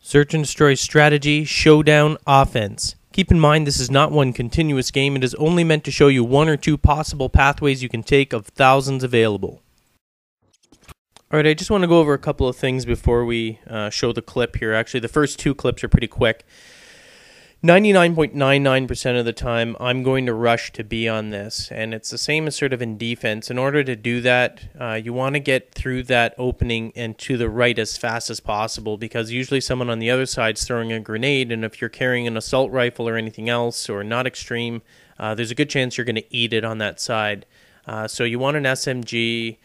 Search and Destroy Strategy, Showdown, Offense. Keep in mind this is not one continuous game. It is only meant to show you one or two possible pathways you can take of thousands available. Alright, I just want to go over a couple of things before we show the clip here. Actually, the first two clips are pretty quick. 99.99% of the time, I'm going to rush to be on this, and it's the same as sort of in defense. In order to do that, you want to get through that opening and to the right as fast as possible, because usually someone on the other side is throwing a grenade, and if you're carrying an assault rifle or anything else, or not extreme, there's a good chance you're going to eat it on that side. So you want an SMG,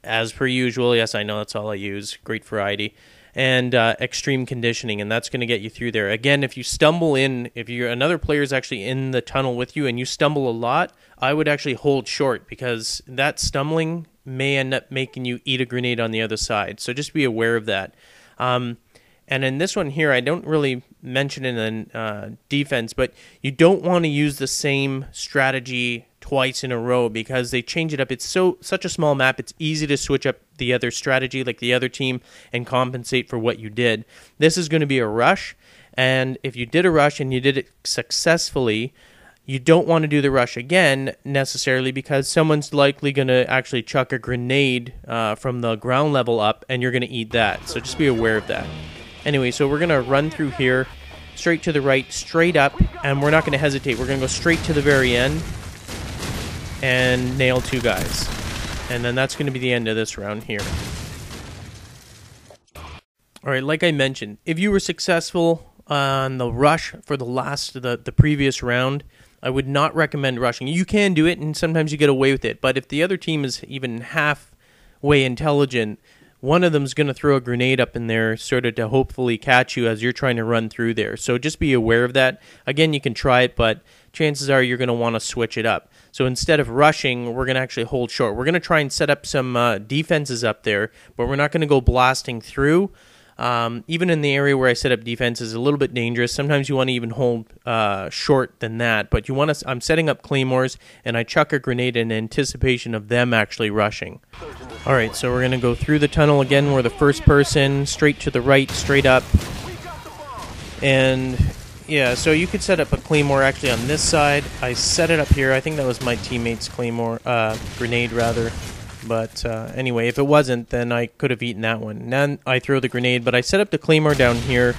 as per usual. Yes, I know that's all I use. Great variety. And extreme conditioning, and that's going to get you through there. Again, if you stumble in, if you're another player is actually in the tunnel with you and you stumble a lot, I would actually hold short, because that stumbling may end up making you eat a grenade on the other side. So just be aware of that. And in this one here, I don't really mention it in defense, but you don't want to use the same strategy twice in a row, because they change it up. It's such a small map, it's easy to switch up the other strategy like the other team and compensate for what you did. This is going to be a rush, and if you did a rush and you did it successfully, you don't want to do the rush again necessarily, because someone's likely going to actually chuck a grenade from the ground level up, and you're going to eat that. So just be aware of that. Anyway, so we're going to run through here, straight to the right, straight up, and we're not going to hesitate. We're going to go straight to the very end and nail two guys. And then that's going to be the end of this round here. Alright, like I mentioned, if you were successful on the rush for the previous round, I would not recommend rushing. You can do it, and sometimes you get away with it, but if the other team is even halfway intelligent, one of them is going to throw a grenade up in there sort of to hopefully catch you as you're trying to run through there. So just be aware of that. Again, you can try it, but chances are you're going to want to switch it up. So instead of rushing, we're going to actually hold short. We're going to try and set up some defenses up there, but we're not going to go blasting through. Even in the area where I set up defenses is a little bit dangerous. Sometimes you want to even hold short than that, but you want to. I'm setting up claymores, and I chuck a grenade in anticipation of them actually rushing. All right, so we're going to go through the tunnel again. We're the first person, straight to the right, straight up, and yeah. So you could set up a claymore actually on this side. I set it up here. I think that was my teammate's claymore grenade rather. But anyway, if it wasn't, then I could have eaten that one. And then I throw the grenade, but I set up the claymore down here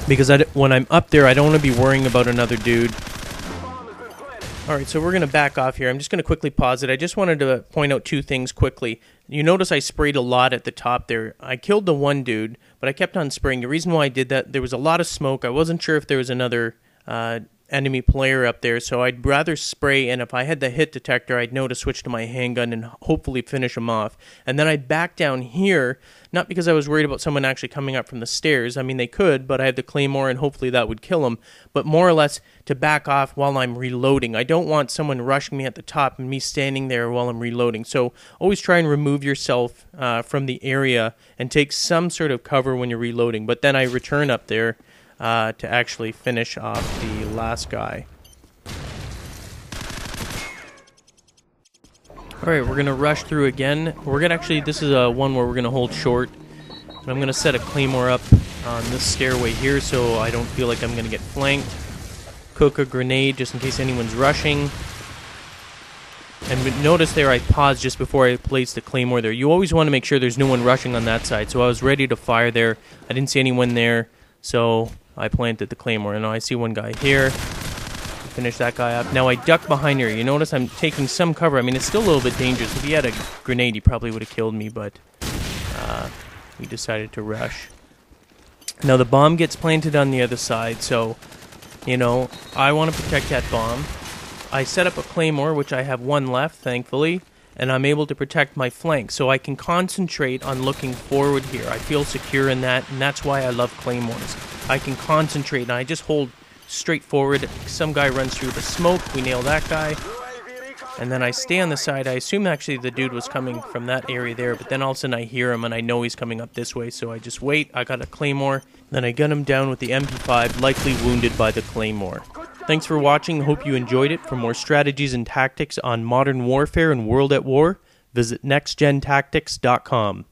because when I'm up there, I don't want to be worrying about another dude. Alright, so we're going to back off here. I'm just going to quickly pause it. I just wanted to point out two things quickly. You notice I sprayed a lot at the top there. I killed the one dude, but I kept on spraying. The reason why I did that, there was a lot of smoke. I wasn't sure if there was another enemy player up there, so I'd rather spray, and if I had the hit detector, I'd know to switch to my handgun and hopefully finish him off. And then I'd back down here, not because I was worried about someone actually coming up from the stairs. I mean, they could, but I have the claymore, and hopefully that would kill them. But more or less to back off while I'm reloading. I don't want someone rushing me at the top and me standing there while I'm reloading. So always try and remove yourself from the area and take some sort of cover when you're reloading. But then I return up there to actually finish off the last guy. Alright, we're going to rush through again. We're going to actually, this is one where we're going to hold short. And I'm going to set a claymore up on this stairway here so I don't feel like I'm going to get flanked. Cook a grenade just in case anyone's rushing. And notice there I paused just before I placed the claymore there. You always want to make sure there's no one rushing on that side. So I was ready to fire there. I didn't see anyone there, so I planted the claymore. And now I see one guy here. Finish that guy up. Now I duck behind here. You notice I'm taking some cover. I mean, it's still a little bit dangerous. If he had a grenade, he probably would have killed me, but we decided to rush. Now the bomb gets planted on the other side, so, you know, I want to protect that bomb. I set up a claymore, which I have one left, thankfully, and I'm able to protect my flank, so I can concentrate on looking forward here. I feel secure in that, and that's why I love claymores. I can concentrate, and I just hold straight forward. Some guy runs through the smoke, we nail that guy, and then I stay on the side. I assume actually the dude was coming from that area there, but then all of a sudden I hear him, and I know he's coming up this way, so I just wait. I got a claymore, then I gun him down with the MP5, likely wounded by the claymore. Thanks for watching. Hope you enjoyed it. For more strategies and tactics on modern warfare and World at War, visit NextGenTactics.com.